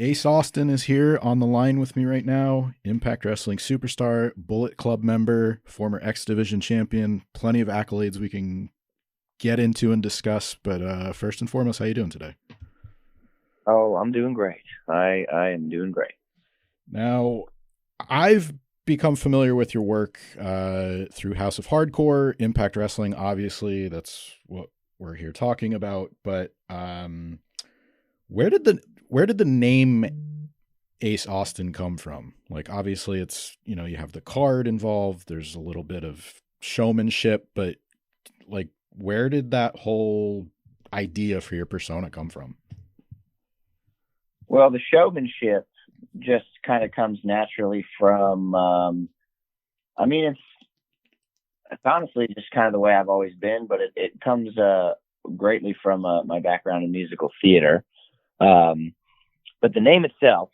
Ace Austin is here on the line with me right now. Impact Wrestling superstar, Bullet Club member, former X Division champion. Plenty of accolades we can get into and discuss. But first and foremost, how you doing today? Oh, I'm doing great. I am doing great. Now, I've become familiar with your work through House of Hardcore, Impact Wrestling. Obviously, that's what we're here talking about. But where did the name Ace Austin come from? Like, obviously, it's, you have the card involved. There's a little bit of showmanship, but like, where did that whole idea for your persona come from? Well, the showmanship just kind of comes naturally from. I mean, it's honestly just kind of the way I've always been, but it comes greatly from my background in musical theater. But the name itself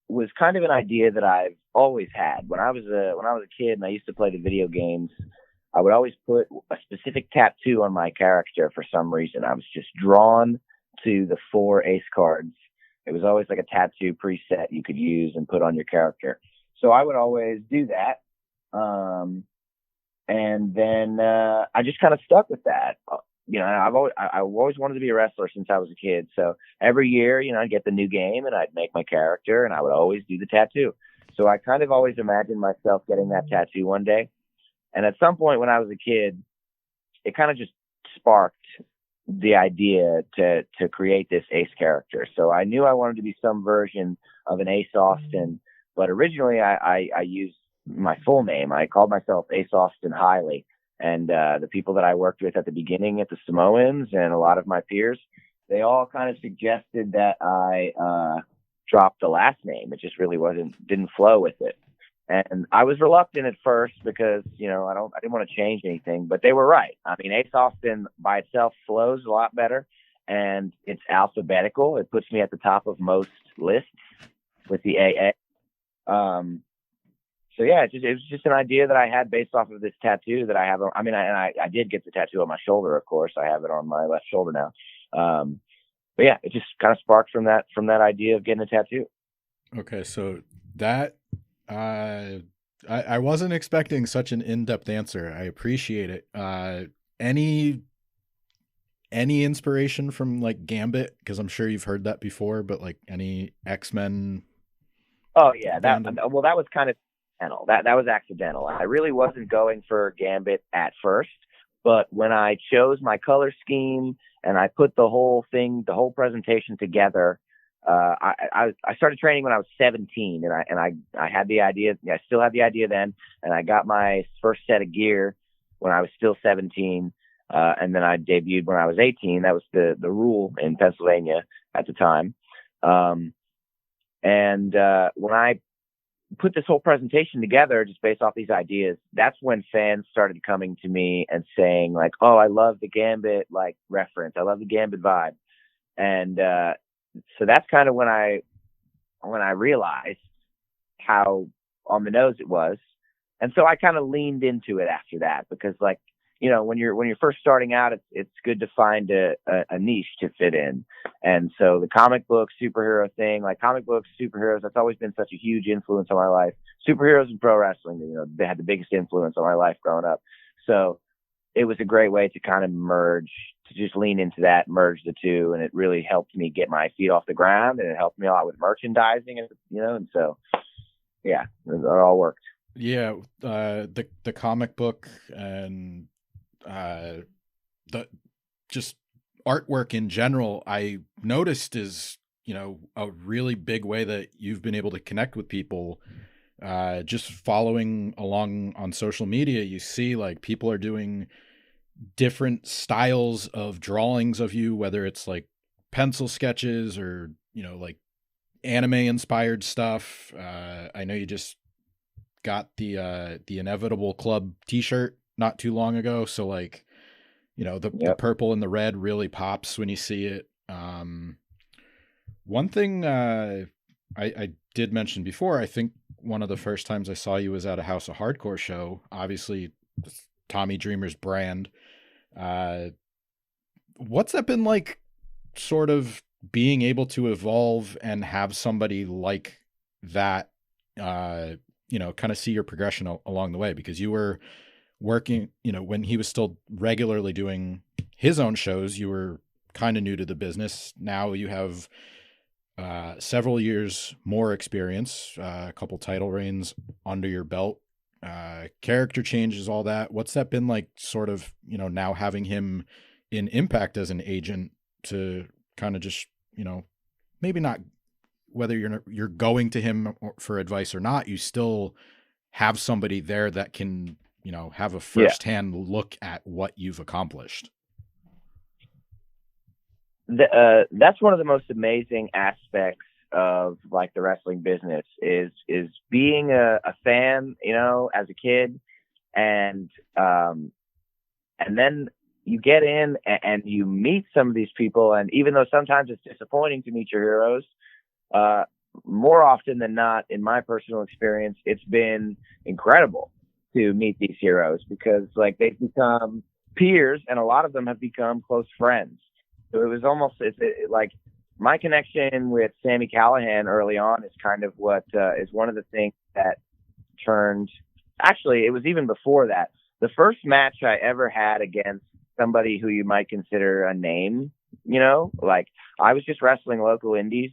was kind of an idea that I've always had. When I was a kid and I used to play the video games, I would always put a specific tattoo on my character for some reason. I was just drawn to the four ace cards. It was always like a tattoo preset you could use and put on your character. So I would always do that. And then I just kind of stuck with that. I've always wanted to be a wrestler since I was a kid. So every year, I'd get the new game and I'd make my character and I would always do the tattoo. So I kind of always imagined myself getting that tattoo one day. And at some point when I was a kid, it kind of just sparked the idea to create this Ace character. So I knew I wanted to be some version of an Ace Austin, but originally I used my full name. I called myself Ace Austin Hiley. And the people that I worked with at the beginning at the Samoans and a lot of my peers, they all kind of suggested that I drop the last name. It just really didn't flow with it. And I was reluctant at first because, I didn't want to change anything, but they were right. I mean, Ace Austin by itself flows a lot better and it's alphabetical. It puts me at the top of most lists with the AA. So yeah, it was just an idea that I had based off of this tattoo that I have. I did get the tattoo on my shoulder, of course. I have it on my left shoulder now. But yeah, it just kind of sparked from that idea of getting a tattoo. Okay, so that I wasn't expecting such an in-depth answer. I appreciate it. Any inspiration from like Gambit? Because I'm sure you've heard that before, but like any X-Men Oh yeah, fandom? that was kind of accidental. That was accidental. I really wasn't going for Gambit at first, but when I chose my color scheme and I put the whole presentation together, I started training when I was 17, and I had the idea. I still had the idea then, and I got my first set of gear when I was still 17, and then I debuted when I was 18. That was the rule in Pennsylvania at the time. And when I put this whole presentation together just based off these ideas, that's when fans started coming to me and saying like, "Oh, I love the Gambit like reference. I love the Gambit vibe." And so that's kind of when I realized how on the nose it was. And so I kind of leaned into it after that because like, when you're first starting out, it's good to find a niche to fit in. And so the comic book superhero thing, like comic books, superheroes, that's always been such a huge influence on my life. Superheroes and pro wrestling, they had the biggest influence on my life growing up. So it was a great way to kind of to just lean into that, merge the two. And it really helped me get my feet off the ground and it helped me a lot with merchandising and so, yeah, it all worked. Yeah, the comic book and the just artwork in general, I noticed is, a really big way that you've been able to connect with people. Just following along on social media, you see like people are doing different styles of drawings of you, whether it's like pencil sketches or, like anime inspired stuff. I know you just got the Inevitable Club t-shirt not too long ago. So like, the Yep. purple and the red really pops when you see it. One thing I did mention before, I think one of the first times I saw you was at a House of Hardcore show. Obviously, Tommy Dreamer's brand. Uh, what's that been like, sort of being able to evolve and have somebody like that, kind of see your progression along the way, because you were working, when he was still regularly doing his own shows, you were kind of new to the business. Now you have several years more experience, a couple title reigns under your belt, character changes, all that. What's that been like, sort of, now having him in Impact as an agent to kind of just, maybe not whether you're going to him for advice or not, you still have somebody there that can, have a firsthand look at what you've accomplished. That's one of the most amazing aspects of like the wrestling business is being a fan, as a kid, and then you get in and you meet some of these people, and even though sometimes it's disappointing to meet your heroes, more often than not, in my personal experience, it's been incredible to meet these heroes, because like they've become peers and a lot of them have become close friends. So it was almost like my connection with Sami Callihan early on is kind of what is one of the things that turned. Actually, it was even before that. The first match I ever had against somebody who you might consider a name, like I was just wrestling local indies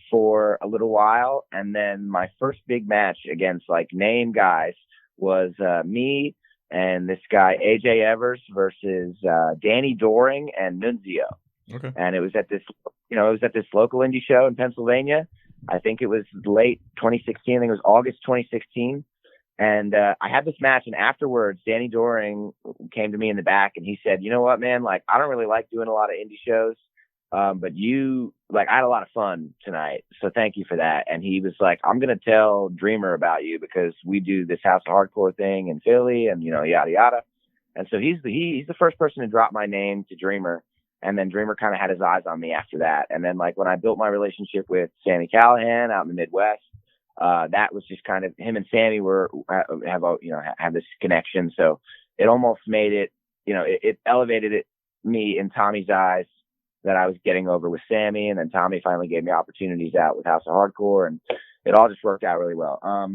for a little while, and then my first big match against like name guys was me and this guy AJ Evers versus Danny Doring and Nunzio. Okay. And it was at this local indie show in Pennsylvania. I think it was late 2016. I think it was August 2016. And I had this match, and afterwards, Danny Doring came to me in the back, and he said, "You know what, man? Like, I don't really like doing a lot of indie shows, but I had a lot of fun tonight, so thank you for that." And he was like, "I'm gonna tell Dreamer about you because we do this House of Hardcore thing in Philly, and yada yada." And so he's the first person to drop my name to Dreamer. And then Dreamer kind of had his eyes on me after that. And then like when I built my relationship with Sami Callihan out in the Midwest, that was just kind of him and Sami have this connection. So it almost made it, it elevated me in Tommy's eyes that I was getting over with Sami. And then Tommy finally gave me opportunities out with House of Hardcore, and it all just worked out really well. So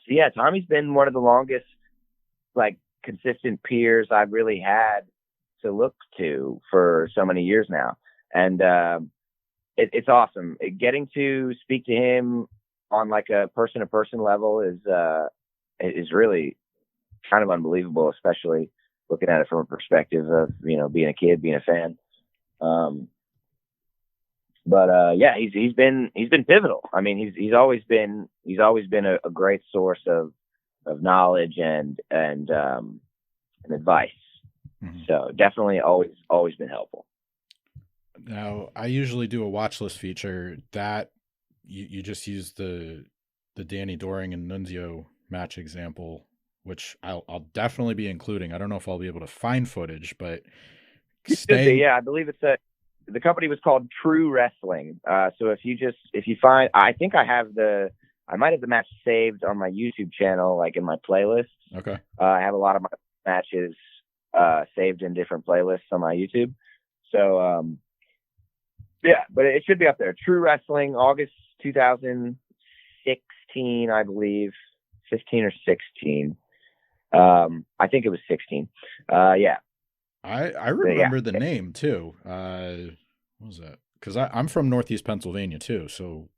yeah, Tommy's been one of the longest, like, consistent peers I've really had to look to for so many years now. And it's awesome. Getting to speak to him on like a person to person level is really kind of unbelievable, especially looking at it from a perspective of, being a kid, being a fan. Yeah, he's been pivotal. I mean, he's always been a great source of knowledge and advice. Mm-hmm. So definitely always been helpful. Now, I usually do a watch list feature that you just use the Danny Doring and Nunzio match example, which I'll definitely be including. I don't know if I'll be able to find footage, but yeah, I believe the company was called True Wrestling. So if you find, I think I might have the match saved on my YouTube channel, like in my playlists. Okay. I have a lot of my matches saved in different playlists on my YouTube. So, yeah, but it should be up there. True Wrestling, August 2016, I believe, 15 or 16. I think it was 16. Yeah. I remember the name too. What was that? Because I'm from Northeast Pennsylvania too, so.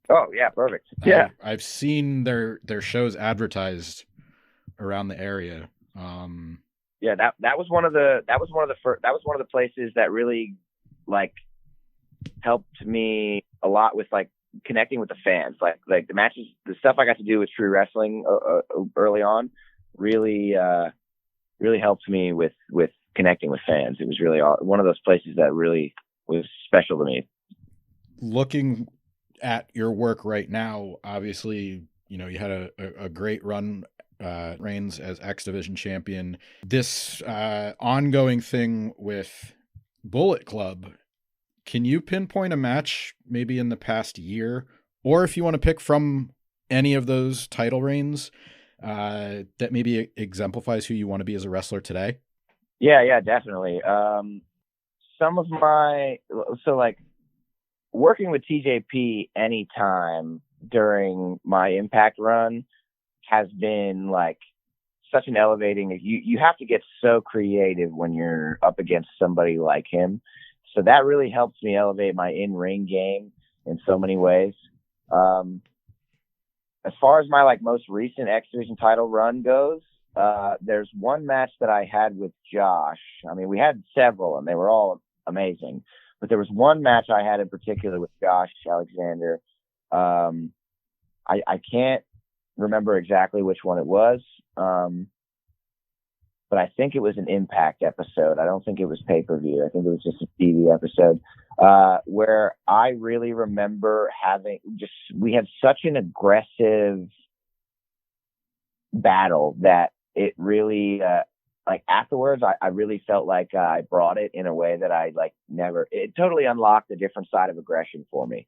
Oh yeah, perfect. Yeah, I've seen their shows advertised around the area. Yeah, that was one of the places that really like helped me a lot with like connecting with the fans. Like the matches, the stuff I got to do with True Wrestling early on really helped me with connecting with fans. It was really one of those places that really was special to me. Looking at your work right now, obviously, you had a great run, reigns as X Division champion. This ongoing thing with Bullet Club, can you pinpoint a match maybe in the past year, or if you want to pick from any of those title reigns, that maybe exemplifies who you want to be as a wrestler today? Yeah, definitely. Some of my, so like working with TJP anytime during my Impact run has been like such an elevating. You have to get so creative when you're up against somebody like him. So that really helps me elevate my in-ring game in so many ways. As far as my like most recent X Division title run goes, there's one match that I had with Josh. I mean, we had several and they were all amazing, but there was one match I had in particular with Josh Alexander. I can't remember exactly which one it was. But I think it was an Impact episode. I don't think it was pay-per-view. I think it was just a TV episode, where I really remember we had such an aggressive battle that it really, like afterwards, I really felt like I brought it in a way that I like never, it totally unlocked a different side of aggression for me.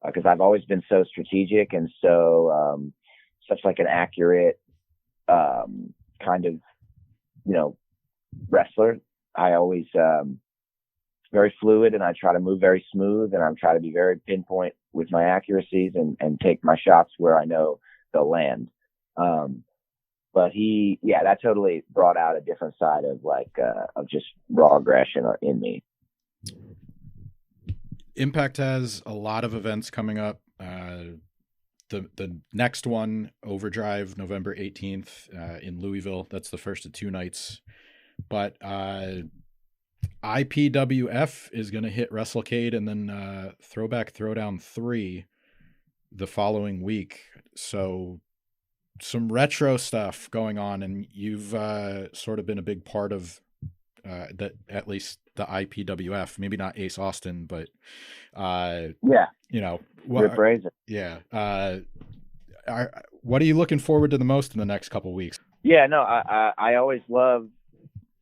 Cause I've always been so strategic and so, such like an accurate, kind of, wrestler. I always very fluid and I try to move very smooth and I'm trying to be very pinpoint with my accuracies and take my shots where I know they'll land. But that totally brought out a different side of like of just raw aggression in me. Impact has a lot of events coming up. The next one, Overdrive, November 18th in Louisville. That's the first of 2 nights. But IPWF is going to hit WrestleCade and then Throwback Throwdown 3 the following week. So some retro stuff going on, and you've sort of been a big part of that, at least the IPWF. Maybe not Ace Austin, but Rip Razor. Yeah. What are you looking forward to the most in the next couple of weeks? Yeah, no, I always love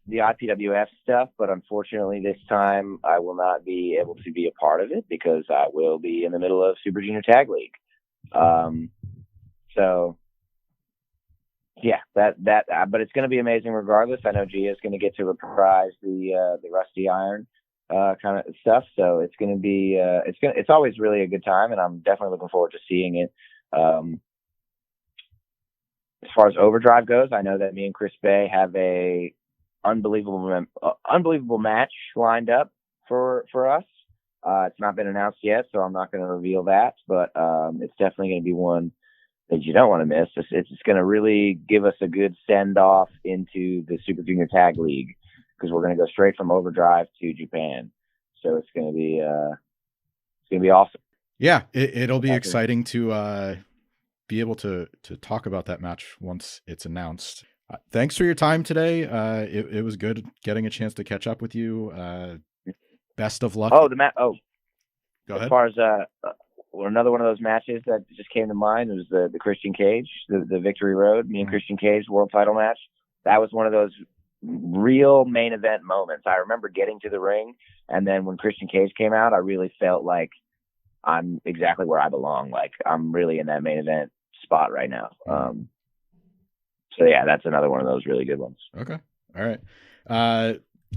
the IPWF stuff, but unfortunately this time I will not be able to be a part of it because I will be in the middle of Super Junior Tag League. So yeah, but it's going to be amazing regardless. I know Gia's going to get to reprise the Rusty Iron kind of stuff. So it's going to be it's always really a good time, and I'm definitely looking forward to seeing it. As far as Overdrive goes, I know that me and Chris Bay have a unbelievable match lined up for us. It's not been announced yet, so I'm not going to reveal that, but it's definitely going to be one that you don't want to miss. It's going to really give us a good send off into the Super Junior Tag League because we're going to go straight from Overdrive to Japan. So it's going to be awesome. Yeah, it'll be exciting to be able to talk about that match once it's announced. Thanks for your time today. It was good getting a chance to catch up with you. Best of luck. Go ahead. As far as another one of those matches that just came to mind was the Christian Cage, the Victory Road, me and Christian Cage world title match. That was one of those real main event moments. I remember getting to the ring, and then when Christian Cage came out, I really felt like I'm exactly where I belong. Like I'm really in that main event spot right now. So yeah, that's another one of those really good ones. Okay. All right.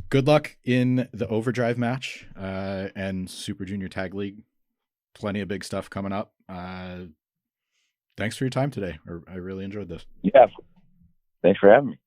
Good luck in the Overdrive match and Super Junior Tag League. Plenty of big stuff coming up. Thanks for your time today. I really enjoyed this. Yeah. Thanks for having me.